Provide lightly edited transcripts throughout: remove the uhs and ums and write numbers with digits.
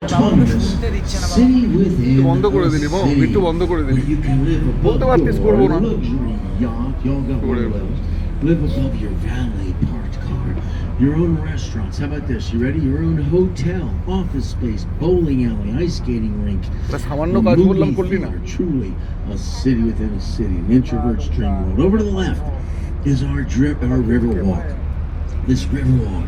autonomous city within বন্ধ করে দিলি a city একটু বন্ধ করে দিলি where you can live বলতে above পারতিস your করবো না luxury yacht. Y'all got one of those. Live above your valet parked car, your own restaurants. How about this? You ready? Your own hotel, office space, bowling alley, ice skating rink, সামান্য a কাজ বললাম movie করলি না theater. Truly a city within a city, an introvert's dream world. Over to the left is our river walk. This river walk,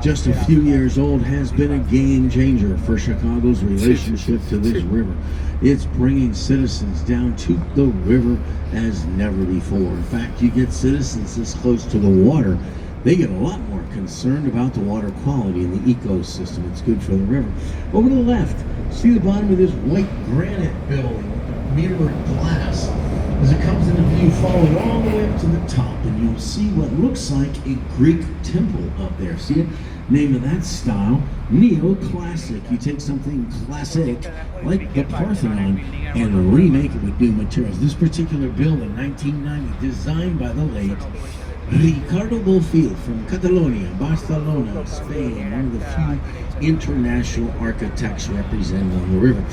just a few years old, has been a game changer for Chicago's relationship to this river. It's bringing citizens down to the river as never before. In fact, you get citizens this close to the water, they get a lot more concerned about the water quality and the ecosystem. It's good for the river. Over to the left, see the bottom of this white granite building with the mirrored glass. As it comes into view, follow it all the way up to the top, and you'll see what looks like a Greek temple up there. See it? Name of that style, neoclassic. You take something classic, like the Parthenon, and remake it with new materials. This particular building, 1990, designed by the late Ricardo Bofill from Catalonia, Barcelona, Spain, one of the few international architects represented on the river.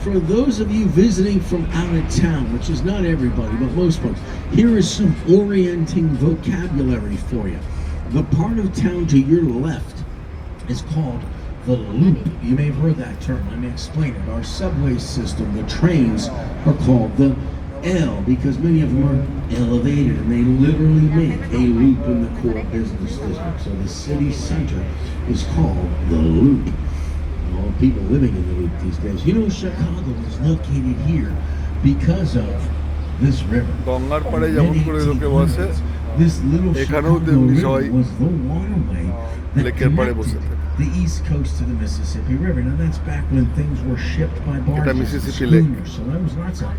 For those of you visiting from out of town, which is not everybody, but most folks, here is some orienting vocabulary for you. The part of town to your left is called the Loop. You may have heard that term. Let me explain it. Our subway system, the trains, are called the L because many of them are elevated and they literally make a loop in the core business district. So the city center is called the Loop. All people living in the loop these days. You know, Chicago is located here because of this river. গঙ্গার পাড়ে যেমন করে লোকে বসে This little এখানেও Chicago তেমনি River সবাই was the waterway that লেকের পাড়ে বসে connected থাকে the east coast to the Mississippi River. Now that's back when things were shipped by barges and Mississippi Lake. schooners. So there was lots of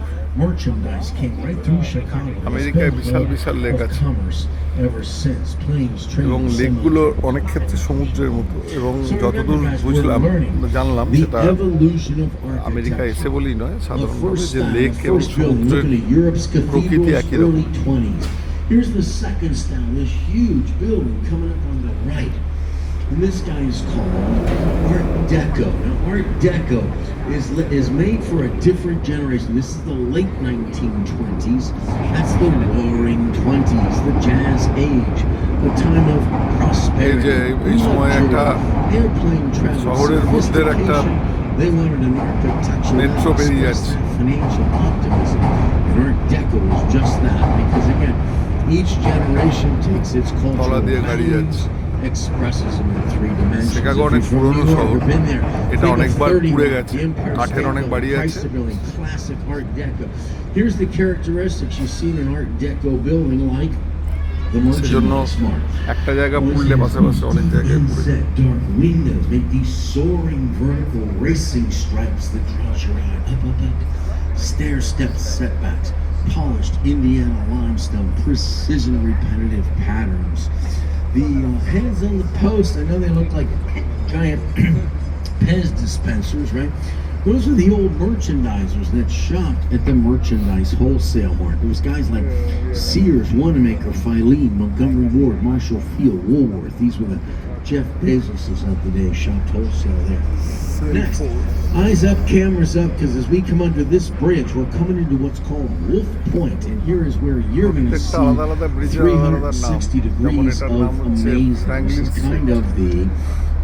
merchandise came right through Chicago. It's আমেরিকায় been বিশাল full বিশাল lake of আছে commerce ever since. Planes, এবং trains, লেকগুলো অনেক ক্ষেত্রে সমুদ্রের মতো এবং যতদূর বুঝলাম জানলাম the সেটা evolution of আমেরিকা architecture. এসে বলেই নয় The সাধারণভাবে first যে style, লেক the এবং first building, সমুদ্রের looking at Europe's প্রকৃতি cathedrals, একই রকম early 20s. Here's the second style, this huge building coming up on the right. And this guy is called Art Deco. Now, Art Deco is made for a different generation. This is the late 1920s. That's the Roaring 20s, the Jazz Age, the time of prosperity, luxury, airplane travel, শহরের মধ্যে একটা sophistication. They wanted an architecture metro that বেরিয়ে expressed যাচ্ছে that financial optimism. And Art Deco is just that, because again, each generation takes its তলা cultural দিয়ে গাড়ি values, যাচ্ছে expresses them in three dimensions. Chicago If অনেক you're from পুরনো New York শহর or been there, এটা think of অনেকবার 30 পুড়ে Rock, গেছে the Empire কাঠের State অনেক Building, বাড়ি আছে Chrysler Building, classic Art Deco. Here's the characteristics you see in an Art Deco building, like the সেজন্য merchandise mart. একটা জায়গা পুড়লে পাশাপাশি অনেক জায়গায় পুড়ে যায় Inset dark windows make these soaring vertical racing stripes that draws your eye up, up, up. Stair step setbacks, polished Indiana limestone, precision repetitive patterns. The heads on the post, I know they look like giant Pez dispensers, right? Those are the old merchandisers that shopped at the merchandise wholesale mart. There was guys like Sears, Wanamaker, Filene, Montgomery Ward, Marshall Field, Woolworth. These were the Jeff Bezoses of the day, shopped wholesale there. Next, eyes up, cameras up, because as we come under this bridge, we're coming into what's called Wolf Point, and here is where you're going to see 360 degrees of amazing. This is kind of the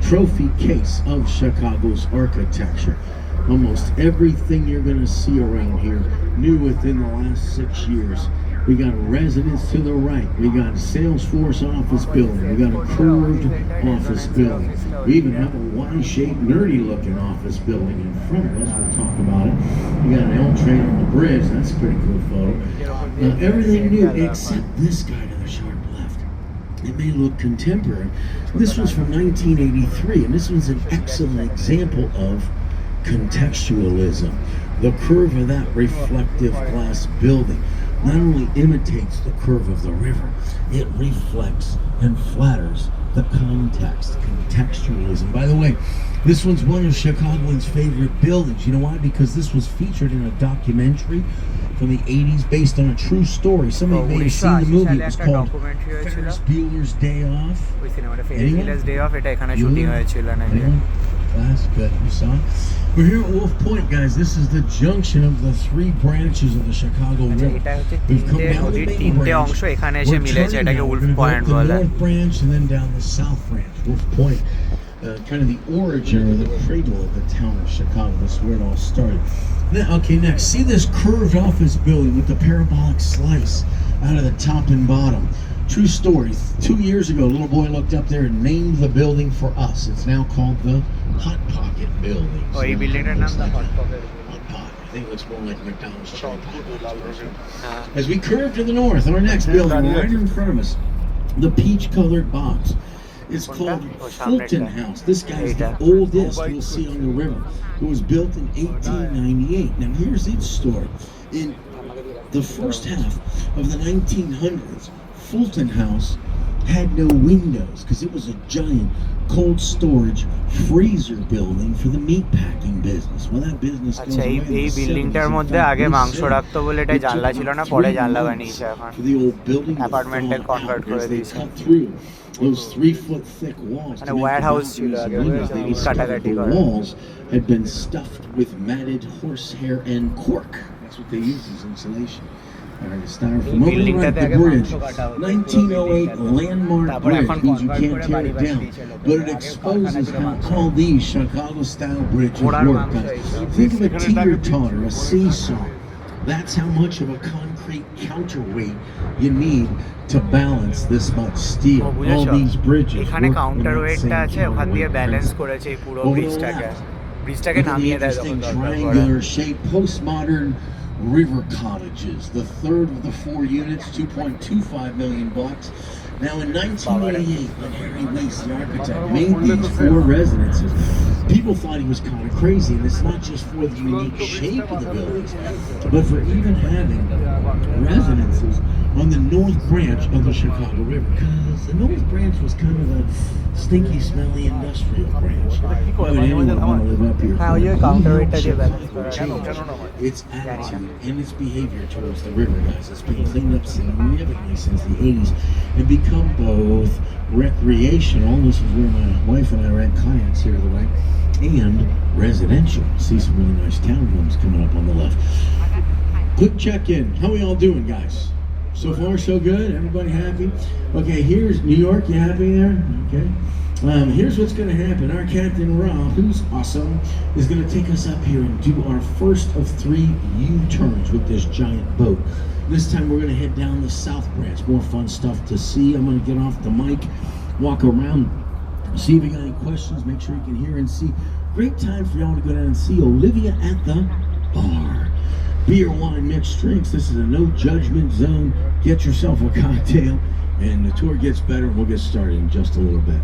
trophy case of Chicago's architecture. Almost everything you're going to see around here new within the last 6 years. We got a residence to the right. We got a Salesforce office building. We got a curved office building. We even have a Y-shaped, nerdy-looking office building in front of us. We'll talk about it. We got an L train on the bridge. That's a pretty cool photo. Everything new except this guy to the sharp left. It may look contemporary. This was from 1983, and this was an excellent example of contextualism. The curve of that reflective glass building not only imitates the curve of the river, it reflects and flatters the context, contextualism. By the way, this one's one of Chicagoans' favorite buildings. You know why? Because this was featured in a documentary from the 80s based on a true story. Somebody may have seen the movie. It was called Ferris Bueller's Day Off. ওই সিনেমাটা Ferris Bueller's Day Off, এটা এখানে shooting হয়েছিল নাকি? That's good. You saw it? We're here at Wolf Point, guys. This is the junction of the three branches of the Chicago আচ্ছা River. এটা হচ্ছে We've come তিনটে down the নদীর main তিনটে branch. অংশ এখানে এসে We're মিলেছে, turning এটাকে now. Wolf We're gonna go point up the বলে। north branch and then down the south branch. Wolf Point, kind of the origin or the cradle of the town of Chicago. That's where it all started. Now, okay, next, see this curved office building with the parabolic slice out of the top and bottom. True story. 2 years ago, a little boy looked up there and named the building for us. It's now called the Hot Pocket Building. ও এই বিল্ডিংটার নাম the hot pocket. Hot Pot. I think it looks more like McDonald's. হ্যাঁ As we curve to the north, our next building right in front of us, the peach-colored box. It's called Fulton House. This guy's the oldest you'll see on the river. It was built in 1898. Now here's its story. In the first half of the 1900s, Fulton House had no windows because it was a giant cold storage freezer building for the meat packing business. Well, that business goes আচ্ছা away এই in এই the বিল্ডিংটার 70s. In মধ্যে fact, আগে they মাংস said রাখতো বলে এটা it জানলা took ছিল about না, পরে 3 জানলা months বানিয়েছে এখন। for the old building to অ্যাপার্টমেন্টে thaw কনভার্ট out করে as they দিয়েছে। cut through those 3-foot thick walls. মানে to make the warehouse ছিল balconies আগে, and বুঝেছো? windows. They ইট discovered কাটাকাটি the করে। walls had been stuffed with matted horsehair and cork. That's what they used as insulation. All right, styrofoam. Over the right, বিল্ডিংটাতে the আগে bridge. মাংস কাটা হতো, পুরো 1908 বিল্ডিংটাতে। landmark তারপর bridge এখন means you convert can't করে tear বাড়ি it বাড়ি down, দিয়েছে লোকে। but it আগে exposes কারখানা ছিল how মাংস। all these Chicago-style bridges ঘোড়ার work, মাংস guys. এইসব। Think of a teeter-totter, a seesaw. That's how much of a concrete counterweight you need to balance this much steel. ও All বুঝেছো? these bridges এখানে work counter on that ওয়েটটা same আছে, ওখান দিয়ে counterweight ব্যালেন্স principle. করেছে এই পুরো Over the ব্রিজটাকে। left, ব্রিজটাকে look at the নামিয়ে দেয় যখন interesting দরকার পড়ে। triangular shaped postmodern river cottages. The third of the 4 units, 2.25 million bucks. Now in 1988, when Harry Wace, the architect, made these 4 residences, people thought he was kind of crazy, and it's not just for the unique shape of the buildings, but for even having residences on the north branch of the Chicago River, because the north branch was kind of a stinky, smelly industrial branch. Why would anyone want to live up here? হ্যাঁ, ওই যে counterweightটা দিয়ে balance করা। Changed its attitude and its behavior towards the river, guys. It's been cleaned up significantly since the 80s and become both recreational, this is where my wife and I rent kayaks here to the right, and residential. See some really nice townhomes coming up on the left. Quick check-in. How we all doing, guys? So far, so good? Everybody happy? Okay, here's New York. You happy there? Okay. Here's what's going to happen. Our Captain Rob, who's awesome, is going to take us up here and do our first of 3 U-turns with this giant boat. This time we're going to head down the South Branch. More fun stuff to see. I'm going to get off the mic, walk around, see if you got any questions. Make sure you can hear and see. Great time for y'all to go down and see Olivia at the bar. Beer, wine, mixed drinks. This is a no judgment zone. Get yourself a cocktail, and the tour gets better. We'll get started in just a little bit.